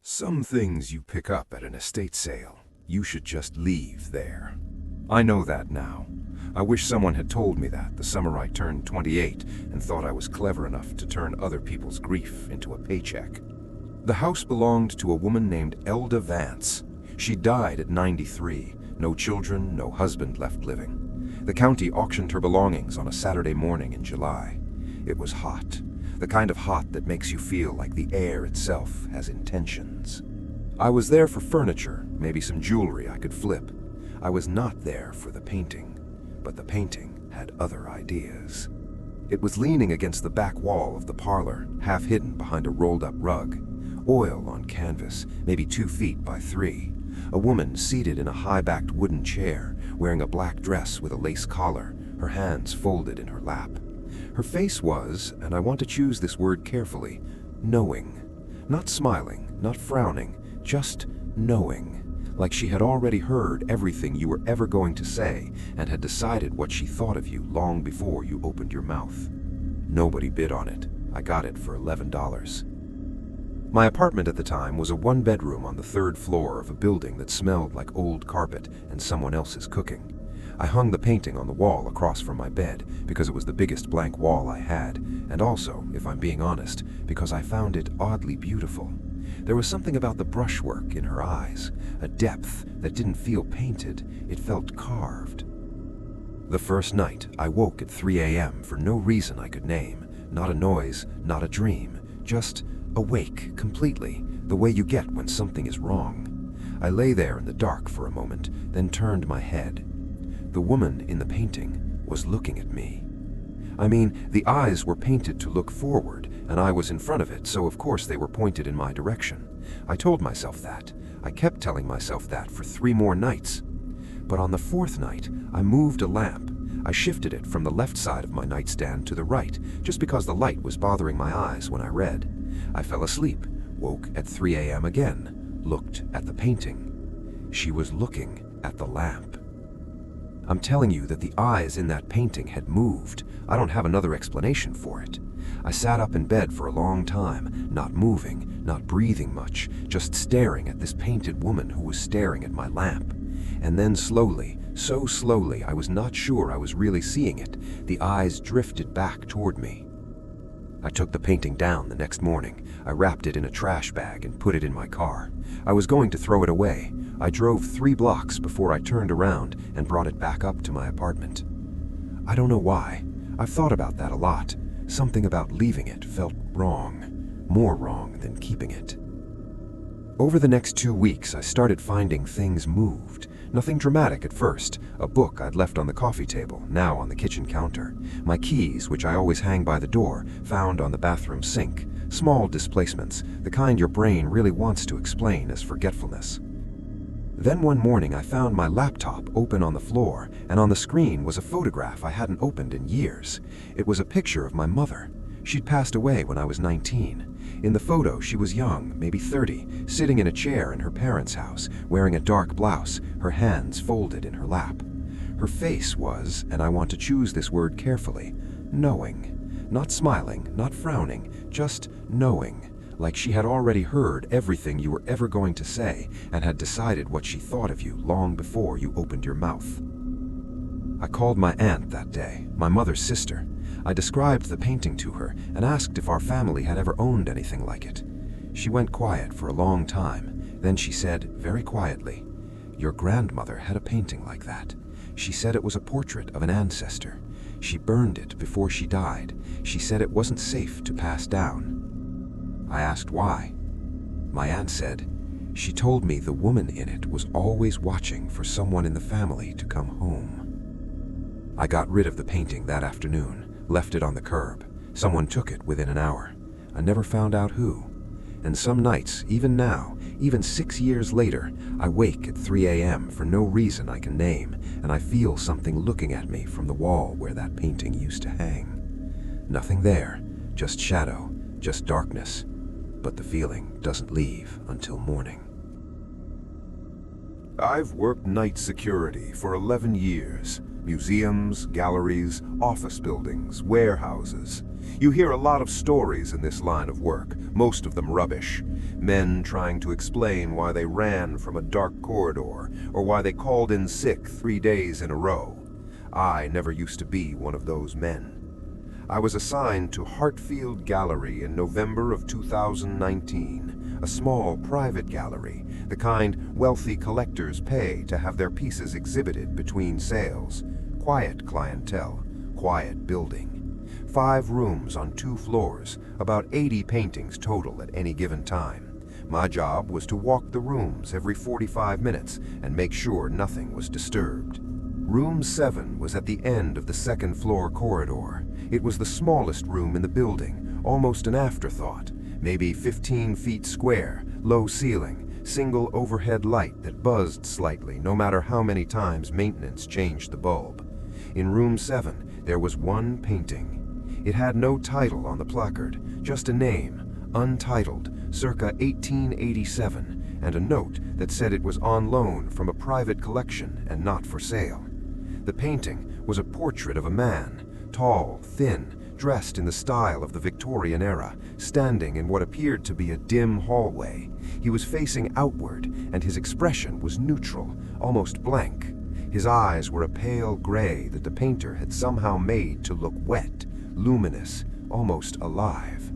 Some things you pick up at an estate sale, you should just leave there. I know that now. I wish someone had told me that the summer I turned 28 and thought I was clever enough to turn other people's grief into a paycheck. The house belonged to a woman named Elda Vance. She died at 93, no children, no husband left living. The county auctioned her belongings on a Saturday morning in July. It was hot. The kind of hot that makes you feel like the air itself has intentions. I was there for furniture, maybe some jewelry I could flip. I was not there for the painting, but the painting had other ideas. It was leaning against the back wall of the parlor, half hidden behind a rolled-up rug. Oil on canvas, maybe 2 feet by 3. A woman seated in a high-backed wooden chair, wearing a black dress with a lace collar, her hands folded in her lap. Her face was, and I want to choose this word carefully, knowing. Not smiling, not frowning, just knowing. Like she had already heard everything you were ever going to say and had decided what she thought of you long before you opened your mouth. Nobody bid on it. I got it for $11. My apartment at the time was a 1-bedroom on the 3rd floor of a building that smelled like old carpet and someone else's cooking. I hung the painting on the wall across from my bed because it was the biggest blank wall I had, and also, if I'm being honest, because I found it oddly beautiful. There was something about the brushwork in her eyes, a depth that didn't feel painted, it felt carved. The first night, I woke at 3 a.m. for no reason I could name, not a noise, not a dream, just awake completely, the way you get when something is wrong. I lay there in the dark for a moment, then turned my head. The woman in the painting was looking at me. I mean, the eyes were painted to look forward, and I was in front of it, so of course they were pointed in my direction. I told myself that. I kept telling myself that for 3 more nights. But on the 4th night, I moved a lamp. I shifted it from the left side of my nightstand to the right, just because the light was bothering my eyes when I read. I fell asleep, woke at 3 a.m. again, looked at the painting. She was looking at the lamp. I'm telling you that the eyes in that painting had moved. I don't have another explanation for it. I sat up in bed for a long time, not moving, not breathing much, just staring at this painted woman who was staring at my lamp. And then slowly, so slowly I was not sure I was really seeing it, the eyes drifted back toward me. I took the painting down the next morning. I wrapped it in a trash bag and put it in my car. I was going to throw it away. I drove 3 blocks before I turned around and brought it back up to my apartment. I don't know why. I've thought about that a lot. Something about leaving it felt wrong, more wrong than keeping it. Over the next 2 weeks, I started finding things moved. Nothing dramatic at first. A book I'd left on the coffee table, now on the kitchen counter. My keys, which I always hang by the door, found on the bathroom sink. Small displacements, the kind your brain really wants to explain as forgetfulness. Then one morning I found my laptop open on the floor, and on the screen was a photograph I hadn't opened in years. It was a picture of my mother. She'd passed away when I was 19. In the photo, she was young, maybe 30, sitting in a chair in her parents' house, wearing a dark blouse, her hands folded in her lap. Her face was, and I want to choose this word carefully, knowing. Not smiling, not frowning, just knowing. Like she had already heard everything you were ever going to say and had decided what she thought of you long before you opened your mouth. I called my aunt that day, my mother's sister. I described the painting to her and asked if our family had ever owned anything like it. She went quiet for a long time. Then she said, very quietly, "Your grandmother had a painting like that. She said it was a portrait of an ancestor. She burned it before she died. She said it wasn't safe to pass down." I asked why. My aunt said, "She told me the woman in it was always watching for someone in the family to come home." I got rid of the painting that afternoon, left it on the curb. Someone took it within an hour. I never found out who. And some nights, even now, even 6 years later, I wake at 3 a.m. for no reason I can name, and I feel something looking at me from the wall where that painting used to hang. Nothing there, just shadow, just darkness. But the feeling doesn't leave until morning. I've worked night security for 11 years. Museums, galleries, office buildings, warehouses. You hear a lot of stories in this line of work, most of them rubbish. Men trying to explain why they ran from a dark corridor, or why they called in sick 3 days in a row. I never used to be one of those men. I was assigned to Hartfield Gallery in November of 2019, a small private gallery, the kind wealthy collectors pay to have their pieces exhibited between sales. Quiet clientele, quiet building. 5 rooms on 2 floors, about 80 paintings total at any given time. My job was to walk the rooms every 45 minutes and make sure nothing was disturbed. Room 7 was at the end of the 2nd floor corridor. It was the smallest room in the building, almost an afterthought, maybe 15 feet square, low ceiling, single overhead light that buzzed slightly no matter how many times maintenance changed the bulb. In room 7, there was one painting. It had no title on the placard, just a name, untitled, circa 1887, and a note that said it was on loan from a private collection and not for sale. The painting was a portrait of a man, tall, thin, dressed in the style of the Victorian era, standing in what appeared to be a dim hallway. He was facing outward, and his expression was neutral, almost blank. His eyes were a pale gray that the painter had somehow made to look wet, luminous, almost alive.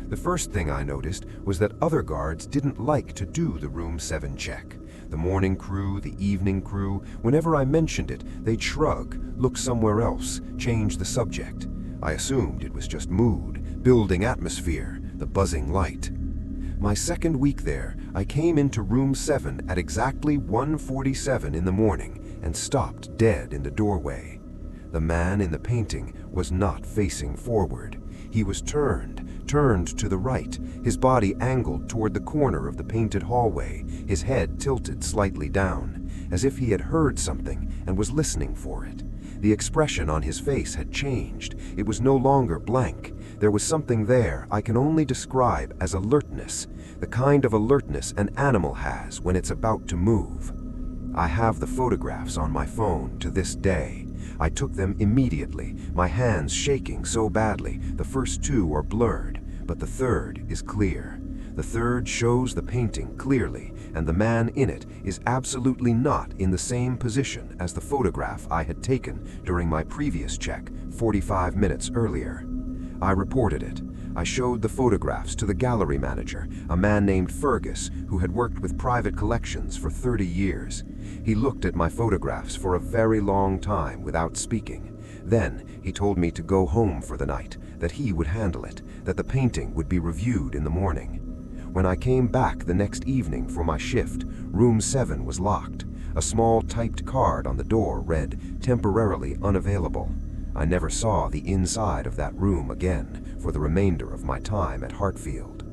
The first thing I noticed was that other guards didn't like to do the room 7 check. The morning crew, the evening crew, whenever I mentioned it, they'd shrug, look somewhere else, change the subject. I assumed it was just mood, building atmosphere, the buzzing light. My second week there, I came into room 7 at exactly 1:47 in the morning and stopped dead in the doorway. The man in the painting was not facing forward. He was turned to the right, his body angled toward the corner of the painted hallway, his head tilted slightly down, as if he had heard something and was listening for it. The expression on his face had changed. It was no longer blank. There was something there I can only describe as alertness, the kind of alertness an animal has when it's about to move. I have the photographs on my phone to this day. I took them immediately, my hands shaking so badly. The first 2 are blurred, but the third is clear. The third shows the painting clearly, and the man in it is absolutely not in the same position as the photograph I had taken during my previous check 45 minutes earlier. I reported it. I showed the photographs to the gallery manager, a man named Fergus, who had worked with private collections for 30 years. He looked at my photographs for a very long time without speaking. Then he told me to go home for the night, that he would handle it, that the painting would be reviewed in the morning. When I came back the next evening for my shift, room 7 was locked. A small typed card on the door read, "Temporarily unavailable." I never saw the inside of that room again for the remainder of my time at Hartfield.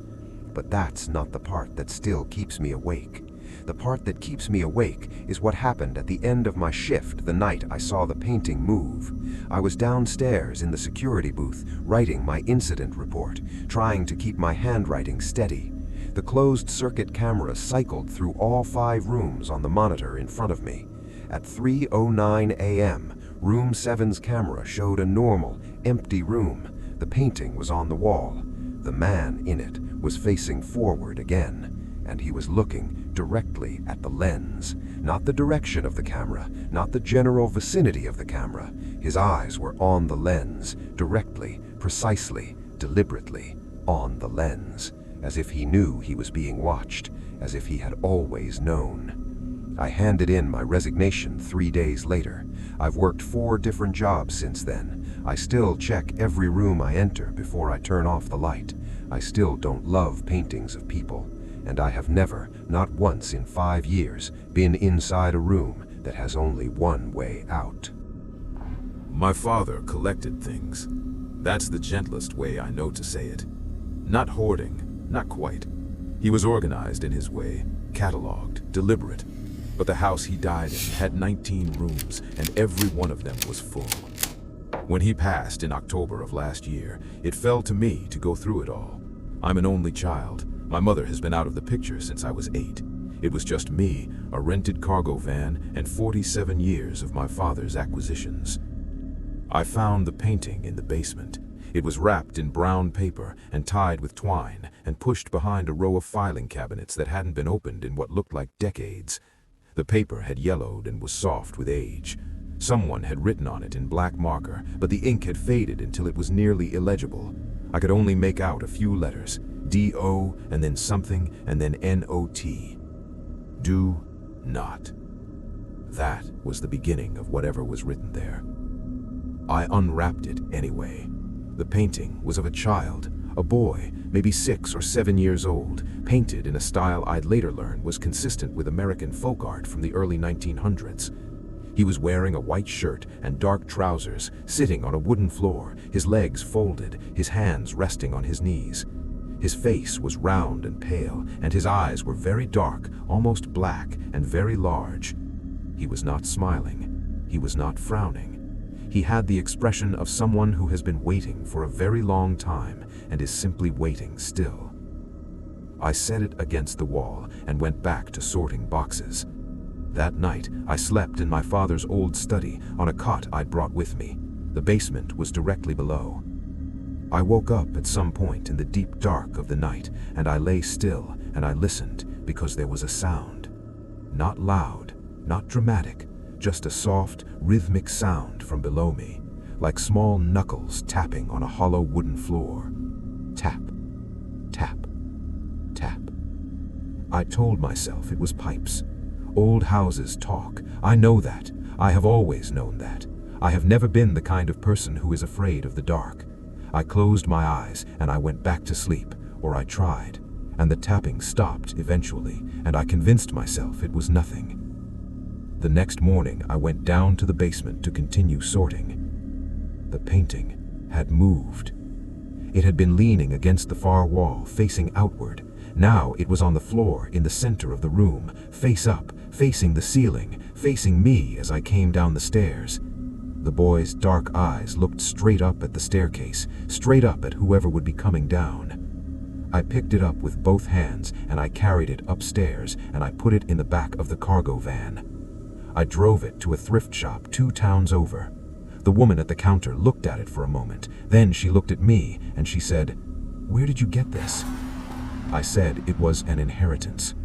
But that's not the part that still keeps me awake. The part that keeps me awake is what happened at the end of my shift the night I saw the painting move. I was downstairs in the security booth writing my incident report, trying to keep my handwriting steady. The closed-circuit camera cycled through all 5 rooms on the monitor in front of me. At 3:09 a.m., room 7's camera showed a normal, empty room. The painting was on the wall. The man in it was facing forward again, and he was looking directly at the lens. Not the direction of the camera, not the general vicinity of the camera. His eyes were on the lens, directly, precisely, deliberately, on the lens, as if he knew he was being watched, as if he had always known. I handed in my resignation 3 days later. I've worked 4 different jobs since then. I still check every room I enter before I turn off the light. I still don't love paintings of people, and I have never, not once in 5 years, been inside a room that has only one way out. My father collected things. That's the gentlest way I know to say it. Not hoarding, not quite. He was organized in his way, cataloged, deliberate. But the house he died in had 19 rooms, and every one of them was full. When he passed in October of last year, it fell to me to go through it all. I'm an only child. My mother has been out of the picture since I was 8. It was just me, a rented cargo van, and 47 years of my father's acquisitions. I found the painting in the basement. It was wrapped in brown paper and tied with twine and pushed behind a row of filing cabinets that hadn't been opened in what looked like decades. The paper had yellowed and was soft with age. Someone had written on it in black marker, but the ink had faded until it was nearly illegible. I could only make out a few letters, D-O, and then something, and then N-O-T. Do not. That was the beginning of whatever was written there. I unwrapped it anyway. The painting was of a child, a boy, maybe 6 or 7 years old, painted in a style I'd later learn was consistent with American folk art from the early 1900s. He was wearing a white shirt and dark trousers, sitting on a wooden floor, his legs folded, his hands resting on his knees. His face was round and pale, and his eyes were very dark, almost black, and very large. He was not smiling. He was not frowning. He had the expression of someone who has been waiting for a very long time and is simply waiting still. I set it against the wall and went back to sorting boxes. That night, I slept in my father's old study on a cot I'd brought with me. The basement was directly below. I woke up at some point in the deep dark of the night, and I lay still and I listened because there was a sound. Not loud, not dramatic, just a soft, rhythmic sound from below me, like small knuckles tapping on a hollow wooden floor. Tap, tap, tap. I told myself it was pipes. Old houses talk. I know that. I have always known that. I have never been the kind of person who is afraid of the dark. I closed my eyes and I went back to sleep, or I tried, and the tapping stopped eventually, and I convinced myself it was nothing. The next morning, I went down to the basement to continue sorting. The painting had moved. It had been leaning against the far wall, facing outward. Now it was on the floor in the center of the room, face up, facing the ceiling, facing me as I came down the stairs. The boy's dark eyes looked straight up at the staircase, straight up at whoever would be coming down. I picked it up with both hands and I carried it upstairs and I put it in the back of the cargo van. I drove it to a thrift shop 2 towns over. The woman at the counter looked at it for a moment. Then she looked at me and she said, "Where did you get this?" I said it was an inheritance.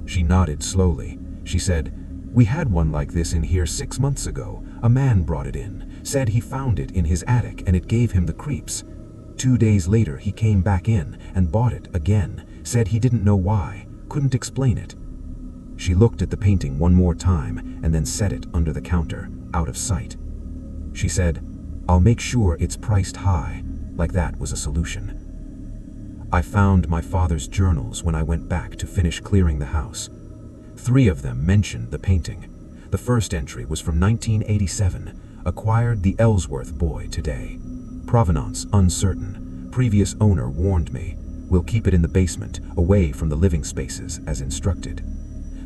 She nodded slowly. She said, "We had one like this in here 6 months ago. A man brought it in, said he found it in his attic and it gave him the creeps. 2 days later he came back in and bought it again, said he didn't know why, couldn't explain it." She looked at the painting one more time and then set it under the counter, out of sight. She said, "I'll make sure it's priced high," like that was a solution. I found my father's journals when I went back to finish clearing the house. 3 of them mentioned the painting. The first entry was from 1987, acquired the Elsworth boy today. Provenance uncertain. Previous owner warned me. We'll keep it in the basement, away from the living spaces, as instructed.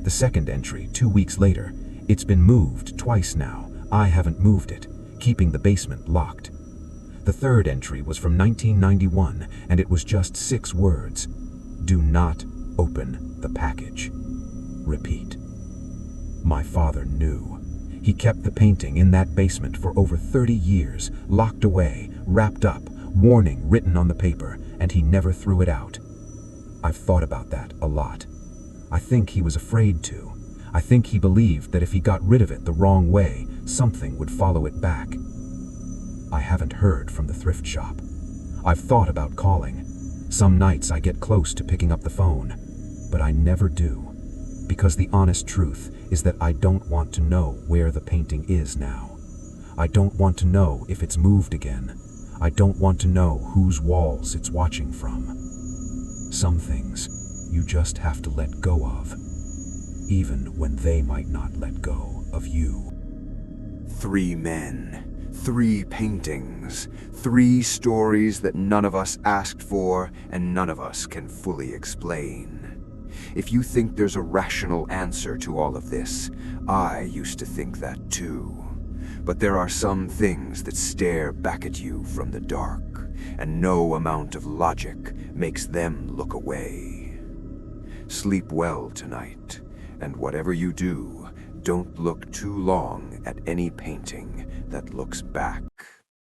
The second entry, 2 weeks later. It's been moved twice now. I haven't moved it, keeping the basement locked. The third entry was from 1991, and it was just 6 words. Do not open the package. Repeat. My father knew. He kept the painting in that basement for over 30 years, locked away, wrapped up, warning written on the paper, and he never threw it out. I've thought about that a lot. I think he was afraid to. I think he believed that if he got rid of it the wrong way, something would follow it back. I haven't heard from the thrift shop. I've thought about calling. Some nights I get close to picking up the phone, but I never do. Because the honest truth is that I don't want to know where the painting is now. I don't want to know if it's moved again. I don't want to know whose walls it's watching from. Some things you just have to let go of, even when they might not let go of you. 3 men, 3 paintings, 3 stories that none of us asked for and none of us can fully explain. If you think there's a rational answer to all of this, I used to think that too. But there are some things that stare back at you from the dark, and no amount of logic makes them look away. Sleep well tonight, and whatever you do, don't look too long at any painting that looks back.